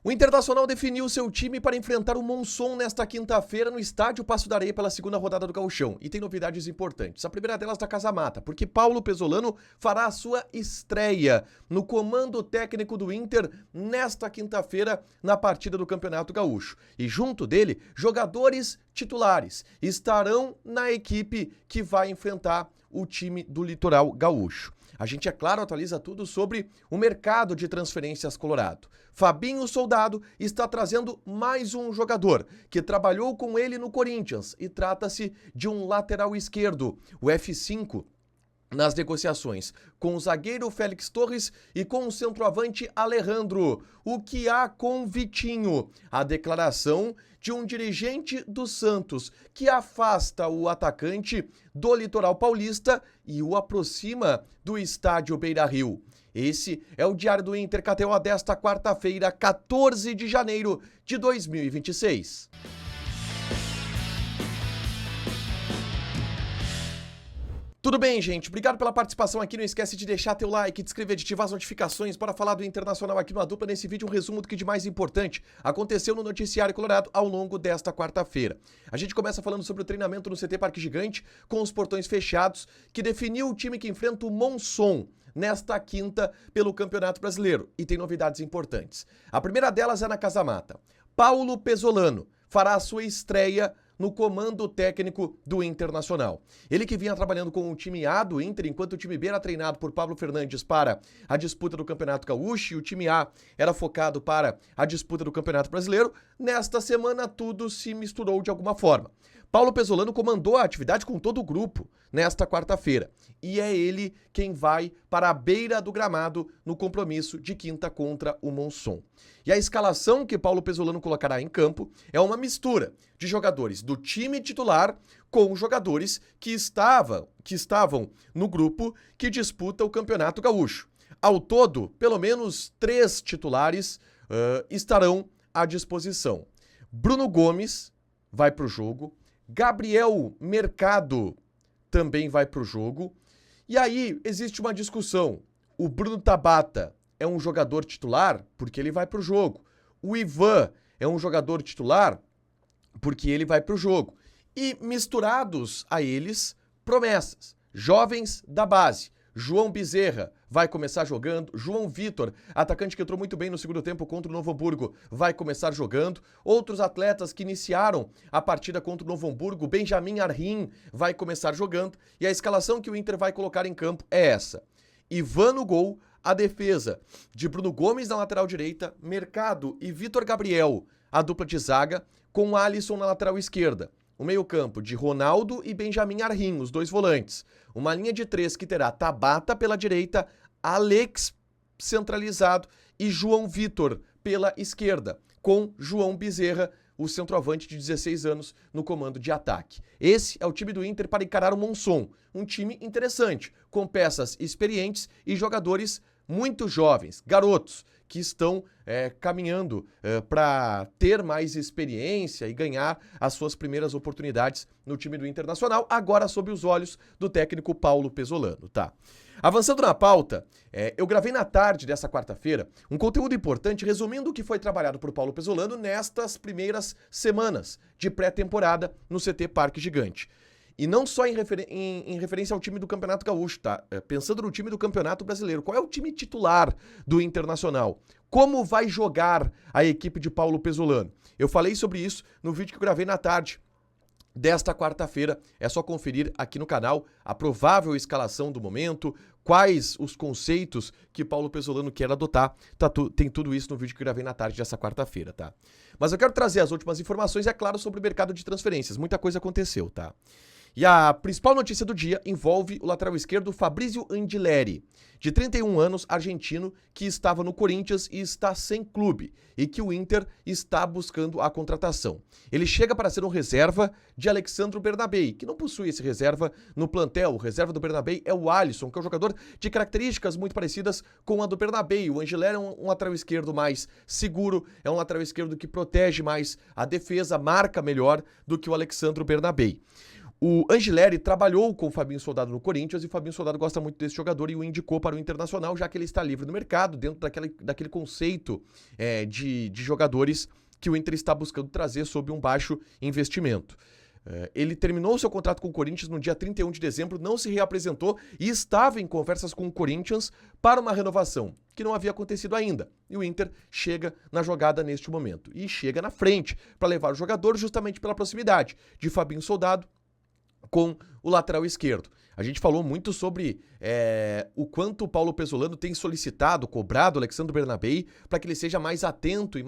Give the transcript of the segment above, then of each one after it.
O Internacional definiu seu time para enfrentar o Monson nesta quinta-feira no estádio Passo da Areia pela segunda rodada do Gauchão. E tem novidades importantes. A primeira delas da Casa Mata, porque Paulo Pesolano fará a sua estreia no comando técnico do Inter nesta quinta-feira na partida do Campeonato Gaúcho. E junto dele, jogadores titulares estarão na equipe que vai enfrentar o time do Litoral Gaúcho. A gente, é claro, atualiza tudo sobre o mercado de transferências colorado. Fabinho Soldado está trazendo mais um jogador que trabalhou com ele no Corinthians e trata-se de um lateral esquerdo, o F5, nas negociações com o zagueiro Félix Torres e com o centroavante Alejandro. O que há com Vitinho? A declaração de um dirigente do Santos que afasta o atacante do litoral paulista e o aproxima do estádio Beira-Rio. Esse é o Diário do Inter KTO desta quarta-feira, 14 de janeiro de 2026. Tudo bem, gente? Obrigado pela participação aqui. Não esquece de deixar teu like, de inscrever, de ativar as notificações. Bora falar do Internacional aqui no A Dupla. Nesse vídeo, um resumo do que de mais importante aconteceu no Noticiário Colorado ao longo desta quarta-feira. A gente começa falando sobre o treinamento no CT Parque Gigante, com os portões fechados, que definiu o time que enfrenta o Monson nesta quinta pelo Campeonato Brasileiro. E tem novidades importantes. A primeira delas é na Casa Mata. Paulo Pesolano fará a sua estreia no comando técnico do Internacional. Ele que vinha trabalhando com o time A do Inter, enquanto o time B era treinado por Pablo Fernandes para a disputa do Campeonato Gaúcho e o time A era focado para a disputa do Campeonato Brasileiro, nesta semana tudo se misturou de alguma forma. Paulo Pesolano comandou a atividade com todo o grupo nesta quarta-feira e é ele quem vai para a beira do gramado no compromisso de quinta contra o Monson. E a escalação que Paulo Pesolano colocará em campo é uma mistura de jogadores do time titular com jogadores que estavam no grupo que disputa o Campeonato Gaúcho. Ao todo, pelo menos 3 titulares estarão à disposição. Bruno Gomes vai para o jogo, Gabriel Mercado também vai para o jogo. E aí existe uma discussão. O Bruno Tabata é um jogador titular porque ele vai para o jogo. O Ivan é um jogador titular porque ele vai para o jogo. E misturados a eles, promessas, jovens da base. João Bezerra vai começar jogando. João Vitor, atacante que entrou muito bem no segundo tempo contra o Novo Hamburgo, vai começar jogando. Outros atletas que iniciaram a partida contra o Novo Hamburgo, Benjamin Arrim, vai começar jogando. E a escalação que o Inter vai colocar em campo é essa. Ivan no gol, a defesa de Bruno Gomes na lateral direita, Mercado e Vitor Gabriel, a dupla de zaga, com Alisson na lateral esquerda. O meio-campo de Ronaldo e Benjamin Arrim, os dois volantes. Uma linha de 3 que terá Tabata pela direita, Alex centralizado e João Vitor pela esquerda, com João Bezerra, o centroavante de 16 anos, no comando de ataque. Esse é o time do Inter para encarar o Monson. Um time interessante, com peças experientes e jogadores muito jovens, garotos, que estão caminhando para ter mais experiência e ganhar as suas primeiras oportunidades no time do Internacional, agora sob os olhos do técnico Paulo Pesolano, tá? Avançando na pauta, eu gravei na tarde dessa quarta-feira um conteúdo importante resumindo o que foi trabalhado por Paulo Pesolano nestas primeiras semanas de pré-temporada no CT Parque Gigante. E não só em referência ao time do Campeonato Gaúcho, tá? Pensando no time do Campeonato Brasileiro. Qual é o time titular do Internacional? Como vai jogar a equipe de Paulo Pesolano? Eu falei sobre isso no vídeo que eu gravei na tarde desta quarta-feira. É só conferir aqui no canal a provável escalação do momento, quais os conceitos que Paulo Pesolano quer adotar. Tem tudo isso no vídeo que eu gravei na tarde dessa quarta-feira, tá? Mas eu quero trazer as últimas informações, é claro, sobre o mercado de transferências. Muita coisa aconteceu, tá? E a principal notícia do dia envolve o lateral esquerdo Fabrício Andileri, de 31 anos, argentino, que estava no Corinthians e está sem clube, e que o Inter está buscando a contratação. Ele chega para ser um reserva de Alexandro Bernabei, que não possui esse reserva no plantel. O reserva do Bernabei é o Alisson, que é um jogador de características muito parecidas com a do Bernabei. O Andileri é um lateral esquerdo mais seguro, é um lateral esquerdo que protege mais a defesa, marca melhor do que o Alexandro Bernabei. O Angileri trabalhou com o Fabinho Soldado no Corinthians e o Fabinho Soldado gosta muito desse jogador e o indicou para o Internacional, já que ele está livre no mercado, dentro daquele conceito de jogadores que o Inter está buscando trazer sob um baixo investimento. Ele terminou seu contrato com o Corinthians no dia 31 de dezembro, não se reapresentou e estava em conversas com o Corinthians para uma renovação, que não havia acontecido ainda. E o Inter chega na jogada neste momento. E chega na frente para levar o jogador justamente pela proximidade de Fabinho Soldado com o lateral esquerdo. A gente falou muito sobre o quanto o Paulo Pesolano tem solicitado, cobrado o Alexandre Bernabei para que ele seja mais atento e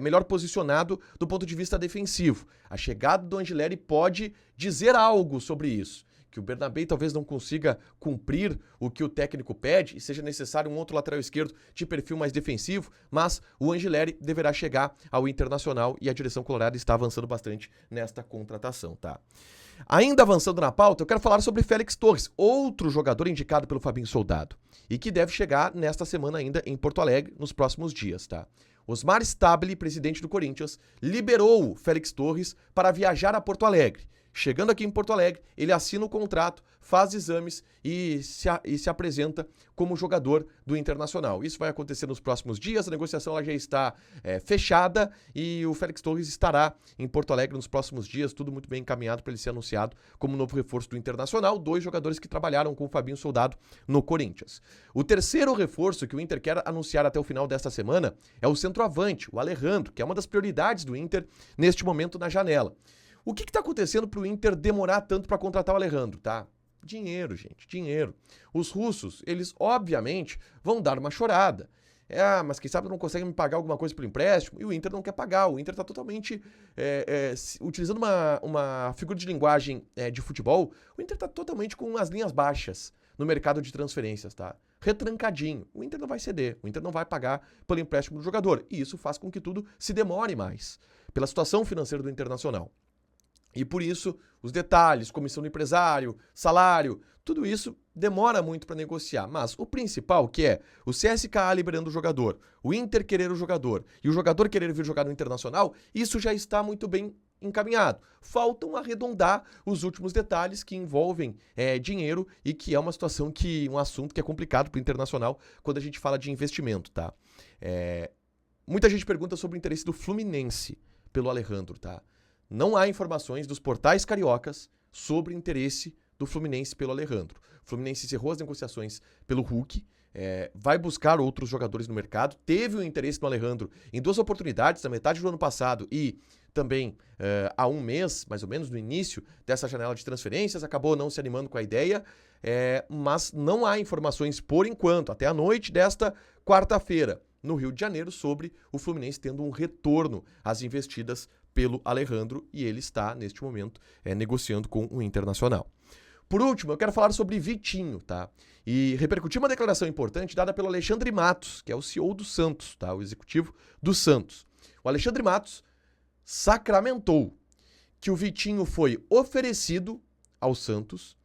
melhor posicionado do ponto de vista defensivo. A chegada do Angileri pode dizer algo sobre isso, que o Bernabei talvez não consiga cumprir o que o técnico pede e seja necessário um outro lateral esquerdo de perfil mais defensivo, mas o Angileri deverá chegar ao Internacional e a direção colorada está avançando bastante nesta contratação, tá? Ainda avançando na pauta, eu quero falar sobre Félix Torres, outro jogador indicado pelo Fabinho Soldado, e que deve chegar nesta semana ainda em Porto Alegre, nos próximos dias, tá? Osmar Stabile, presidente do Corinthians, liberou Félix Torres para viajar a Porto Alegre. Chegando aqui em Porto Alegre, ele assina o contrato, faz exames e se apresenta como jogador do Internacional. Isso vai acontecer nos próximos dias, a negociação ela já está fechada e o Félix Torres estará em Porto Alegre nos próximos dias, tudo muito bem encaminhado para ele ser anunciado como novo reforço do Internacional, 2 jogadores que trabalharam com o Fabinho Soldado no Corinthians. O terceiro reforço que o Inter quer anunciar até o final desta semana é o centroavante, o Alejandro, que é uma das prioridades do Inter neste momento na janela. O que está acontecendo para o Inter demorar tanto para contratar o Alejandro, tá? Dinheiro, gente, dinheiro. Os russos, eles obviamente vão dar uma chorada. Mas quem sabe não conseguem me pagar alguma coisa por empréstimo, e o Inter não quer pagar. O Inter está totalmente, utilizando uma figura de linguagem de futebol, o Inter está totalmente com as linhas baixas no mercado de transferências, tá? Retrancadinho. O Inter não vai ceder, o Inter não vai pagar pelo empréstimo do jogador. E isso faz com que tudo se demore mais, pela situação financeira do Internacional. E por isso, os detalhes, comissão do empresário, salário, tudo isso demora muito para negociar. Mas o principal, que é o CSKA liberando o jogador, o Inter querer o jogador e o jogador querer vir jogar no Internacional, isso já está muito bem encaminhado. Faltam arredondar os últimos detalhes que envolvem dinheiro e que é uma situação um assunto que é complicado para o Internacional quando a gente fala de investimento, tá? Muita gente pergunta sobre o interesse do Fluminense pelo Alejandro, tá? Não há informações dos portais cariocas sobre o interesse do Fluminense pelo Alejandro. O Fluminense encerrou as negociações pelo Hulk, vai buscar outros jogadores no mercado, teve um interesse no Alejandro em 2 oportunidades, na metade do ano passado e também há um mês, mais ou menos, no início dessa janela de transferências, acabou não se animando com a ideia, mas não há informações por enquanto, até a noite desta quarta-feira, no Rio de Janeiro, sobre o Fluminense tendo um retorno às investidas pelo Alejandro, e ele está, neste momento, negociando com o Internacional. Por último, eu quero falar sobre Vitinho, tá? E repercutir uma declaração importante dada pelo Alexandre Matos, que é o CEO do Santos, tá? O executivo do Santos. O Alexandre Matos sacramentou que o Vitinho foi oferecido ao Santos,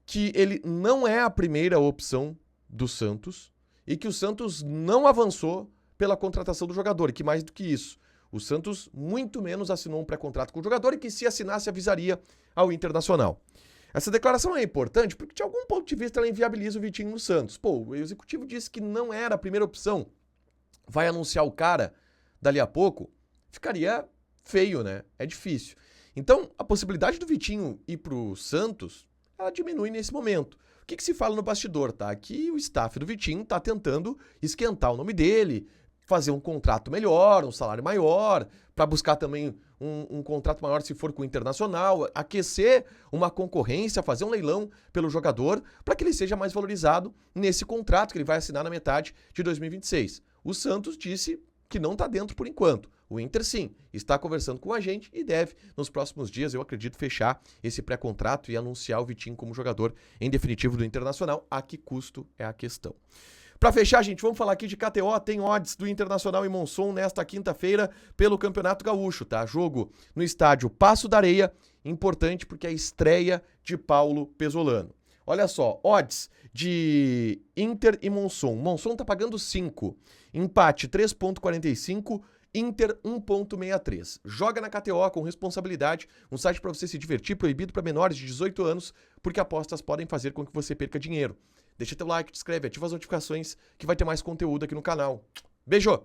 que ele não é a primeira opção do Santos e que o Santos não avançou pela contratação do jogador, e que mais do que isso, o Santos muito menos assinou um pré-contrato com o jogador e que se assinasse avisaria ao Internacional. Essa declaração é importante porque de algum ponto de vista ela inviabiliza o Vitinho no Santos. Pô, o executivo disse que não era a primeira opção. Vai anunciar o cara dali a pouco? Ficaria feio, né? É difícil. Então, a possibilidade do Vitinho ir pro Santos, ela diminui nesse momento. O que se fala no bastidor, tá? Que o staff do Vitinho tá tentando esquentar o nome dele, fazer um contrato melhor, um salário maior, para buscar também um contrato maior se for com o Internacional, aquecer uma concorrência, fazer um leilão pelo jogador, para que ele seja mais valorizado nesse contrato que ele vai assinar na metade de 2026. O Santos disse que não está dentro por enquanto. O Inter, sim, está conversando com a gente e deve, nos próximos dias, eu acredito, fechar esse pré-contrato e anunciar o Vitinho como jogador em definitivo do Internacional. A que custo é a questão. Para fechar, gente, vamos falar aqui de KTO. Tem odds do Internacional em Monson nesta quinta-feira pelo Campeonato Gaúcho, tá? Jogo no estádio Passo da Areia, importante porque é a estreia de Paulo Pesolano. Olha só, odds de Inter e Monson. Monson tá pagando 5, empate 3,45 Inter 1.63. Joga na KTO com responsabilidade, um site para você se divertir, proibido para menores de 18 anos, porque apostas podem fazer com que você perca dinheiro. Deixa teu like, te inscreve, ativa as notificações que vai ter mais conteúdo aqui no canal. Beijo!